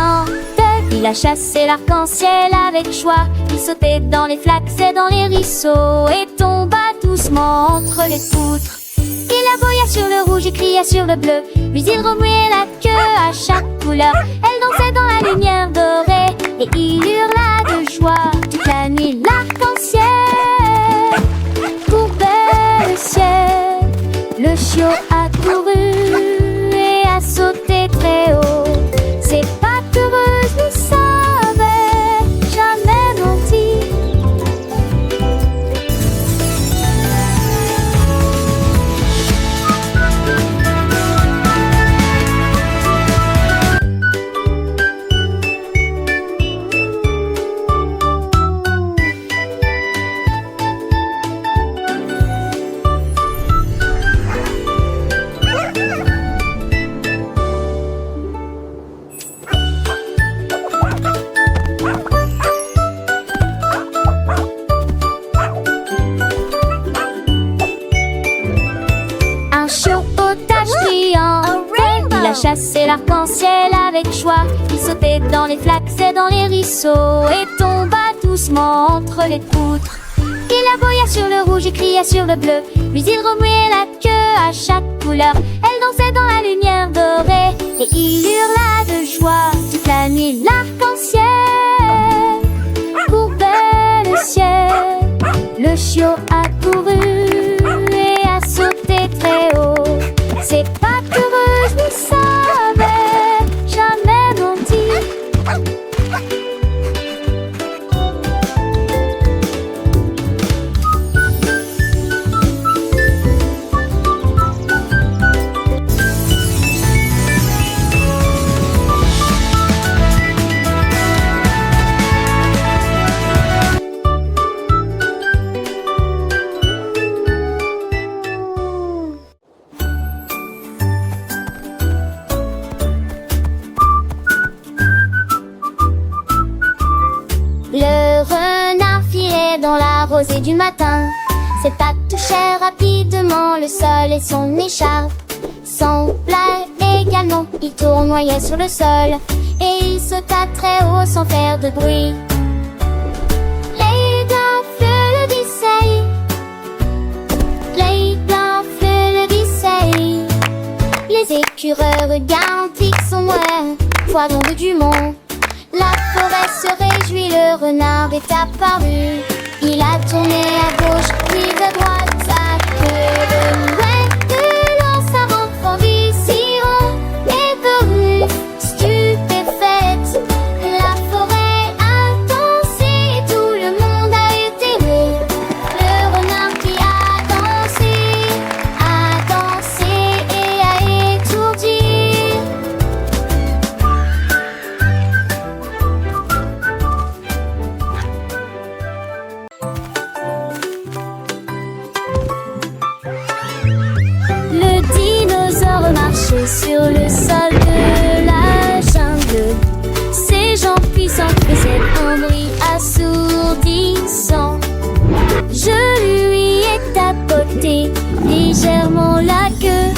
brillante. Il a chassé l'arc-en-ciel avec joie. Il sautait dans les flaques et dans les ruisseaux et tomba doucement entre les poutres. Il aboya sur le rouge et cria sur le bleu, puis il remuait la queue à chaque couleur. Elle dansait dans la lumière dorée et il hurla de joie toute la nuit. L'arc-en-ciel courbait le ciel. Le chiot a couru et a sauté très haut. Ses pattes heureuses ne savaient jamais mentir. Chassé l'arc-en-ciel avec joie. Il sautait dans les flaques et dans les ruisseaux et tomba doucement entre les poutres. Il aboya sur le rouge et cria sur le bleu, puis il remuait la queue à chaque couleur. Elle dansait dans la lumière dorée et il hurla de joie toute la nuit. L'arc-en-ciel courbait le ciel. Le chiot a couru et a sauté très haut. Ses pattes heureuses ne savaient jamais mentir. Et du matin, ses pattes touchaient rapidement le sol et son écharpe s'enfla également. Il tournoyait sur le sol et il sauta très haut sans faire de bruit. Les gonfle le vissaient, les gonfle le vissaient. Les écureurs garantis sont moins poivrons de Dumont. La forêt se réjouit, le renard est apparu. Il a tourné à gauche, puis à droite, sa queue de mouette dans sa robe fendue, si rond et perdu, stupéfaite. La forêt a dansé, tout le monde a été heureux. Le renard qui a dansé et a étourdi. Sur le sol de la jungle, ses jambes puissantes faisaient un bruit assourdissant. Je lui ai tapoté légèrement la queue.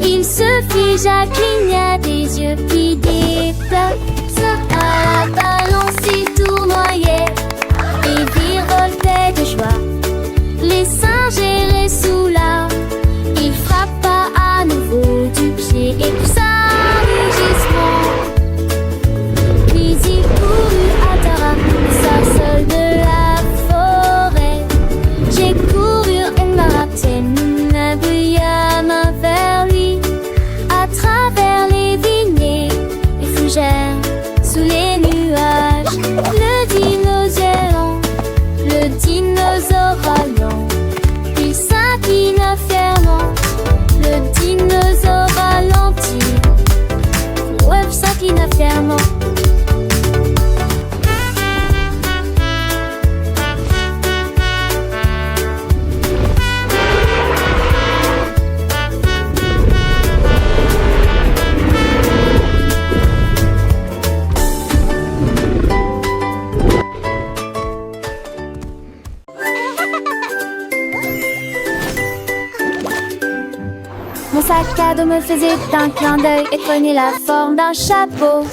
Il se figea, cligna des yeux qui déplacent. À la balance, il tournoyait et virevoltait de joie. Les singes erraient sous l'arbre. Il frappa à nouveau du pied et poussa un rugissement. Puis il courut à Tara, seul de la forêt. J'ai couru et Martin brilla main vers lui. À travers les vignes et fougères, sous les nuages, le dinosaure râlant, il s'inclina fièrement. Le dinosaure ralentit, Web s'inclina fièrement. Mon sac à dos me faisait un clin d'œil et prenait la forme d'un chapeau.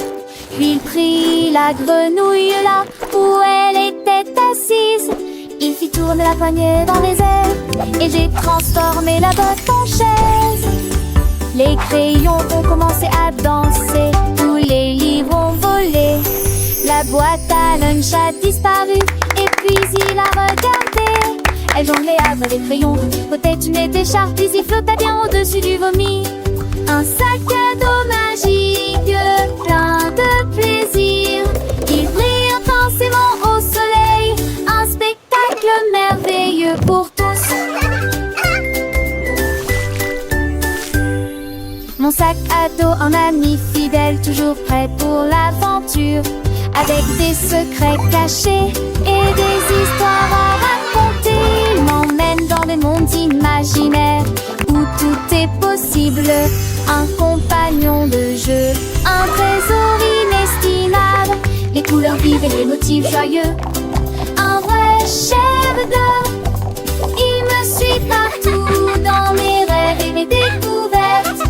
Puis il prit la grenouille là où elle était assise. Il fit tourner la poignée dans les airs et j'ai transformé la botte en chaise. Les crayons ont commencé à danser, tous les livres ont volé. La boîte à lunch a disparu et puis il a regardé. Elle jonglait avec les crayons, peut-être une écharpe, puis il flottait bien au-dessus du vomi. Un sac à dos magique, plein de plaisir. Il brille intensément au soleil, un spectacle merveilleux pour tous. Mon sac à dos, un ami fidèle, toujours prêt pour l'aventure. Avec des secrets cachés et des histoires à raconter. Il m'emmène dans le monde imaginaire où tout est possible. Un compagnon de jeu, un trésor inestimable. Les couleurs vives et les motifs joyeux, un vrai chef d'œuvre. Il me suit partout dans mes rêves et mes découvertes.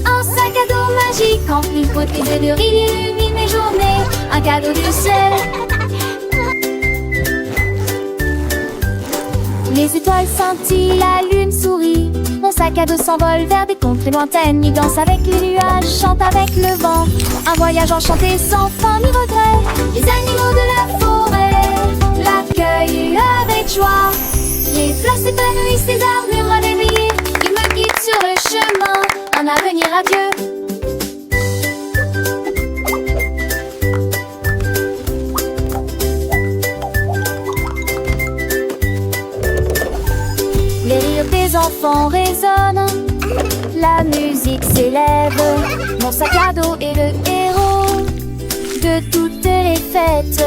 Un sac à dos magique en plus beauté de il illumine mes journées. Un cadeau du ciel. Les étoiles scintillent, la lune sourit. Mon sac à dos s'envole vers des contrées lointaines. Il danse avec les nuages, chante avec le vent. Un voyage enchanté sans fin ni regret. Les animaux de la forêt l'accueillent avec joie. Les fleurs s'épanouissent, les arbres à l'éveiller. Ils me guident sur le chemin, un avenir radieux. Les rires des enfants résonnent, la musique s'élève. Mon sac à dos est le héros de toutes les fêtes.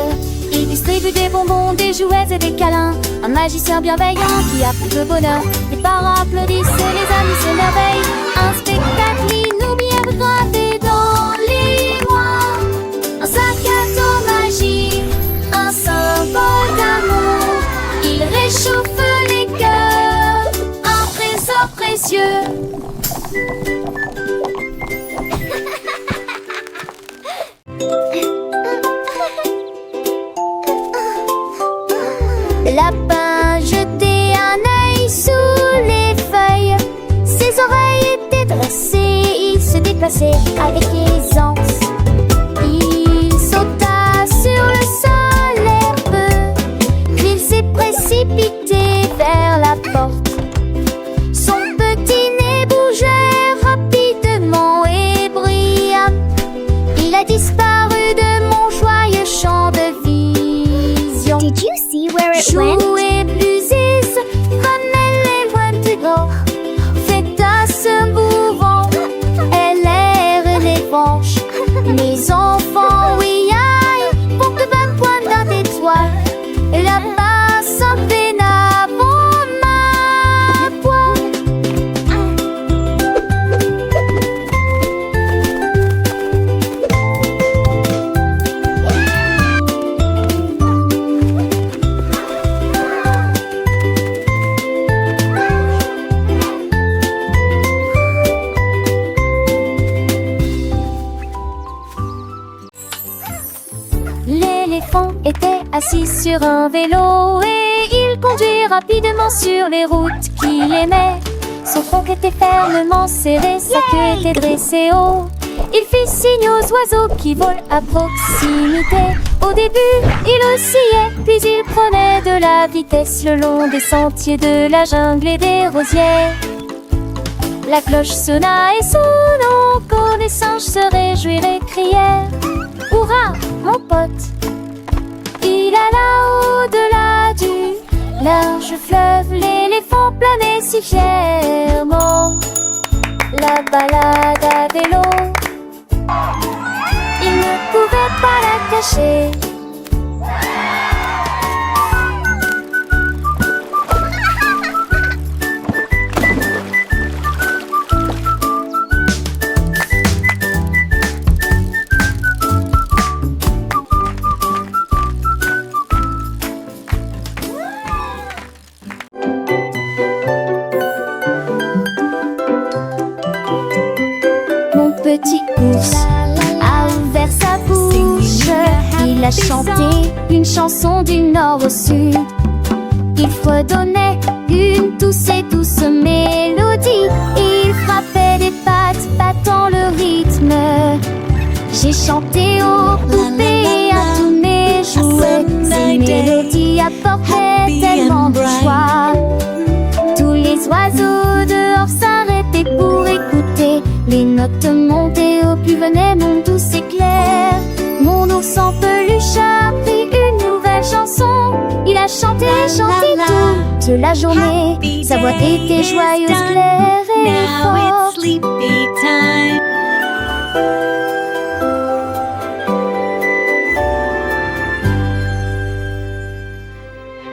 Il distribue des bonbons, des jouets et des câlins. Un magicien bienveillant qui apporte le bonheur. Les parents applaudissent et les amis s'émerveillent. Un spectacle inoubliable gravé dans les mémoires. Un sac à dos magique, un symbole d'amour. Il réchauffe les cœurs, un trésor précieux. Lapin jetait un œil sous les feuilles. Ses oreilles étaient dressées, il se déplaçait avec aisance. Il sauta sur le sol herbeux, puis il s'est précipité vers la porte. Son petit nez bougeait rapidement et brillant. Il a disparu de mon joyeux champ de vision. Did you see where it went? Jouer bluesiste, comme elle est loin de gros. Fait à ce mouvant, elle est revanche. Les enfants, oui, aïe, pour que 20 points dans tes toits. Là-bas, sans peine avant ma poire. L'éléphant était assis sur un vélo et il conduit rapidement sur les routes qu'il aimait. Son tronc était fermement serré, sa queue était dressée haut. Il fit signe aux oiseaux qui volent à proximité. Au début, il oscillait, puis il prenait de la vitesse le long des sentiers de la jungle et des rosiers. La cloche sonna et son oncle des singes se réjouiraient, crièrent: Hurrah, mon pote! Il alla au-delà du large fleuve, l'éléphant planait si fièrement. La balade à vélo, il ne pouvait pas la cacher. Petit ours a ouvert sa bouche. a chanté une chanson du nord au sud. Il fredonnait une douce et douce mélodie. Il frappait des pattes, battant le rythme. J'ai chanté aux poupées et à tous mes jouets. Ces mélodies apportaient tellement de joie. Tous les oiseaux dehors s'arrêtaient pour écouter. Les notes montaient au plus venait mon doux éclair. Mon ours en peluche a pris une nouvelle chanson. Il a chanté, chanté toute la journée. Sa voix était joyeuse, claire et Now forte. it's sleepy time.